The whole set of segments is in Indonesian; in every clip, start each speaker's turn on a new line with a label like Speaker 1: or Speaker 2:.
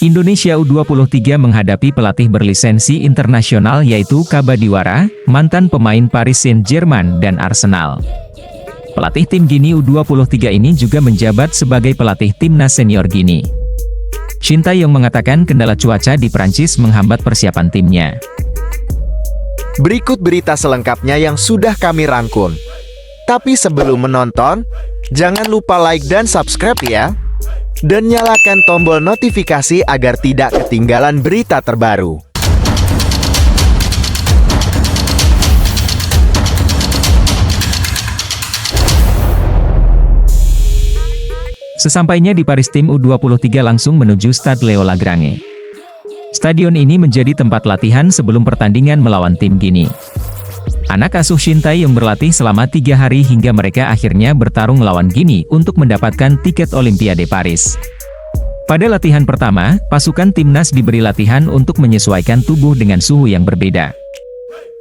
Speaker 1: Indonesia U23 menghadapi pelatih berlisensi internasional yaitu Kaba Diwara, mantan pemain Paris Saint-Germain dan Arsenal. Pelatih tim Gini U23 ini juga menjabat sebagai pelatih timnas senior Gini. Shin Tae-yong mengatakan kendala cuaca di Prancis menghambat persiapan timnya.
Speaker 2: Berikut berita selengkapnya yang sudah kami rangkum. Tapi sebelum menonton, jangan lupa like dan subscribe ya. Dan nyalakan tombol notifikasi agar tidak ketinggalan berita terbaru.
Speaker 1: Sesampainya di Paris, tim U23 langsung menuju Stade Leo Lagrange. Stadion ini menjadi tempat latihan sebelum pertandingan melawan tim Gini. Anak asuh Shin Tae-yong berlatih selama 3 hari hingga mereka akhirnya bertarung melawan Gini untuk mendapatkan tiket Olimpiade Paris. Pada latihan pertama, pasukan timnas diberi latihan untuk menyesuaikan tubuh dengan suhu yang berbeda.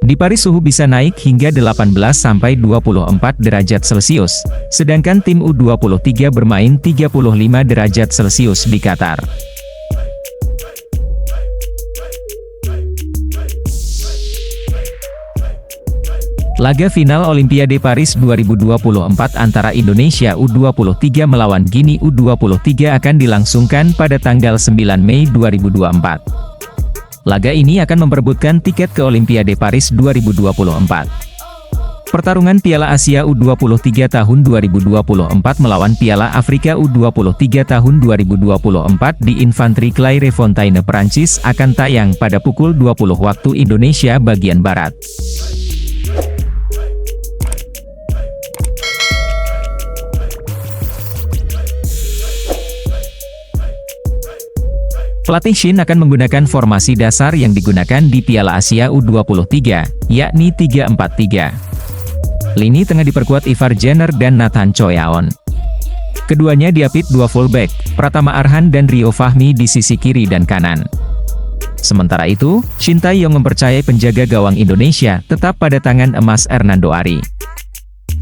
Speaker 1: Di Paris suhu bisa naik hingga 18-24 derajat Celcius, sedangkan tim U23 bermain 35 derajat Celcius di Qatar. Laga final Olimpiade Paris 2024 antara Indonesia U23 melawan Gini U23 akan dilangsungkan pada tanggal 9 Mei 2024. Laga ini akan memperebutkan tiket ke Olimpiade Paris 2024. Pertarungan Piala Asia U23 tahun 2024 melawan Piala Afrika U23 tahun 2024 di Infantry Clairefontaine, Prancis akan tayang pada pukul 20 waktu Indonesia bagian Barat. Pelatih Shin akan menggunakan formasi dasar yang digunakan di Piala Asia U23, yakni 3-4-3. Lini tengah diperkuat Ivar Jenner dan Nathan Choyaon. Keduanya diapit dua fullback, Pratama Arhan dan Rio Fahmi di sisi kiri dan kanan. Sementara itu, Shin Tae-yong mempercayai penjaga gawang Indonesia tetap pada tangan emas Hernando Ari.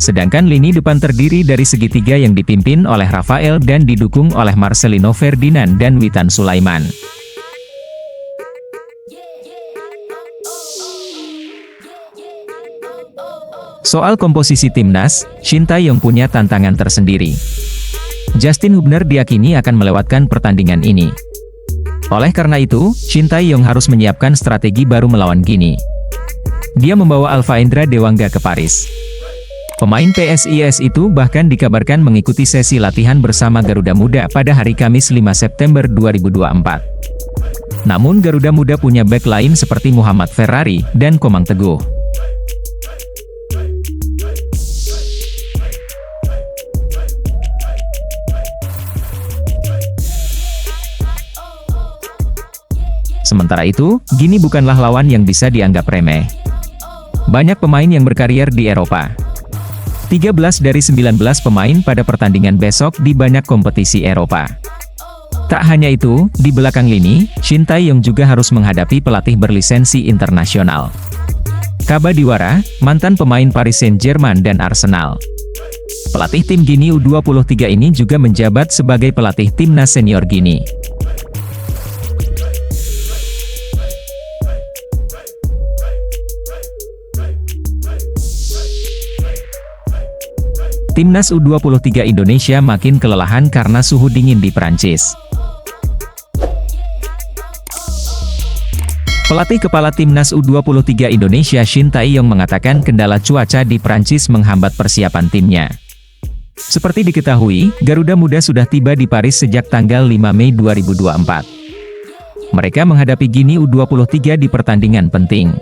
Speaker 1: Sedangkan lini depan terdiri dari segitiga yang dipimpin oleh Rafael dan didukung oleh Marcelino Ferdinand dan Witan Sulaiman. Soal komposisi timnas, Shin Tae-yong punya tantangan tersendiri. Justin Hubner diyakini akan melewatkan pertandingan ini. Oleh karena itu, Shin Tae-yong harus menyiapkan strategi baru melawan Gini. Dia membawa Alpha Indra Dewangga ke Paris. Pemain PSIS itu bahkan dikabarkan mengikuti sesi latihan bersama Garuda Muda pada hari Kamis 5 September 2024. Namun Garuda Muda punya bek lain seperti Muhammad Ferrari dan Komang Teguh. Sementara itu, Gini bukanlah lawan yang bisa dianggap remeh. Banyak pemain yang berkarier di Eropa. 13 dari 19 pemain pada pertandingan besok di banyak kompetisi Eropa. Tak hanya itu, di belakang lini, Shin Tae-yong juga harus menghadapi pelatih berlisensi internasional. Kaba Diwara, mantan pemain Paris Saint-Germain dan Arsenal. Pelatih tim Gini U23 ini juga menjabat sebagai pelatih timnas senior Gini. Timnas U23 Indonesia makin kelelahan karena suhu dingin di Prancis. Pelatih kepala Timnas U23 Indonesia Shin Tae-yong mengatakan kendala cuaca di Prancis menghambat persiapan timnya. Seperti diketahui, Garuda Muda sudah tiba di Paris sejak tanggal 5 Mei 2024. Mereka menghadapi Gini U23 di pertandingan penting.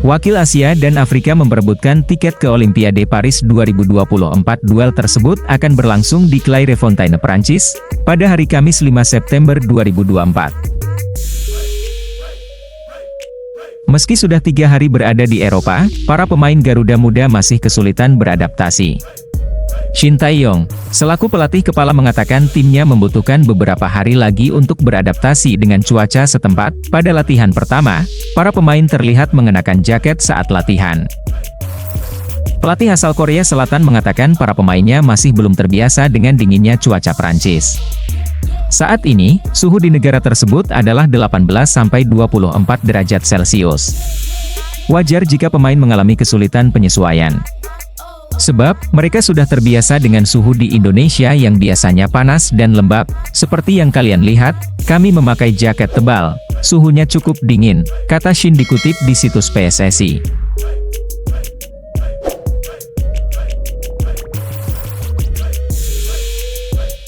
Speaker 1: Wakil Asia dan Afrika memperebutkan tiket ke Olimpiade Paris 2024. Duel tersebut akan berlangsung di Clairefontaine, Prancis, pada hari Kamis 5 September 2024. Meski sudah 3 hari berada di Eropa, para pemain Garuda Muda masih kesulitan beradaptasi. Shin Tae-yong, selaku pelatih kepala mengatakan timnya membutuhkan beberapa hari lagi untuk beradaptasi dengan cuaca setempat. Pada latihan pertama, para pemain terlihat mengenakan jaket saat latihan. Pelatih asal Korea Selatan mengatakan para pemainnya masih belum terbiasa dengan dinginnya cuaca Prancis. Saat ini, suhu di negara tersebut adalah 18-24 derajat Celcius. Wajar jika pemain mengalami kesulitan penyesuaian. Sebab, mereka sudah terbiasa dengan suhu di Indonesia yang biasanya panas dan lembab. Seperti yang kalian lihat, kami memakai jaket tebal. Suhunya cukup dingin, kata Shin dikutip di situs PSSI.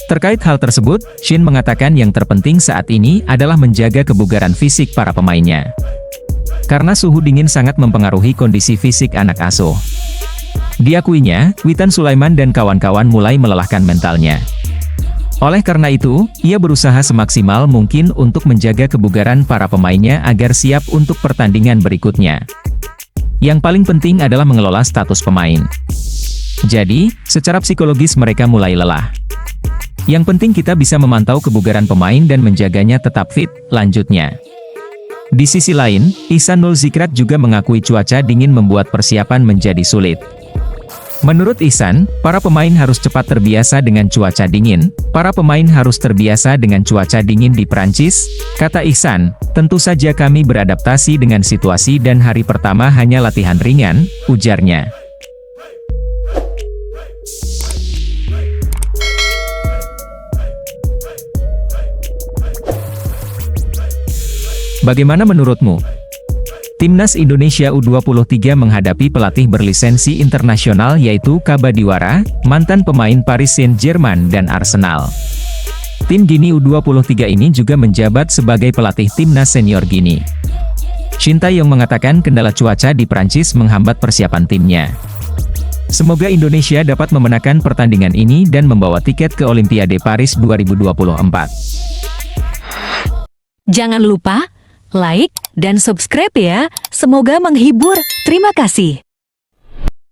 Speaker 1: Terkait hal tersebut, Shin mengatakan yang terpenting saat ini adalah menjaga kebugaran fisik para pemainnya. Karena suhu dingin sangat mempengaruhi kondisi fisik anak asuh. Diakuinya, Witan Sulaiman dan kawan-kawan mulai melelahkan mentalnya. Oleh karena itu, ia berusaha semaksimal mungkin untuk menjaga kebugaran para pemainnya agar siap untuk pertandingan berikutnya. Yang paling penting adalah mengelola status pemain. Jadi, secara psikologis mereka mulai lelah. Yang penting kita bisa memantau kebugaran pemain dan menjaganya tetap fit, lanjutnya. Di sisi lain, Ihsanul Zikrat juga mengakui cuaca dingin membuat persiapan menjadi sulit. Menurut Ihsan, para pemain harus cepat terbiasa dengan cuaca dingin. Para pemain harus terbiasa dengan cuaca dingin di Prancis, kata Ihsan. Tentu saja kami beradaptasi dengan situasi dan hari pertama hanya latihan ringan, ujarnya. Bagaimana menurutmu? Timnas Indonesia U23 menghadapi pelatih berlisensi internasional yaitu Kabadiwara, mantan pemain Paris Saint-Germain dan Arsenal. Tim Gini U23 ini juga menjabat sebagai pelatih timnas senior Gini. Shin Tae-yong mengatakan kendala cuaca di Prancis menghambat persiapan timnya. Semoga Indonesia dapat memenangkan pertandingan ini dan membawa tiket ke Olimpiade Paris 2024.
Speaker 3: Jangan lupa like dan subscribe ya. Semoga menghibur. Terima kasih.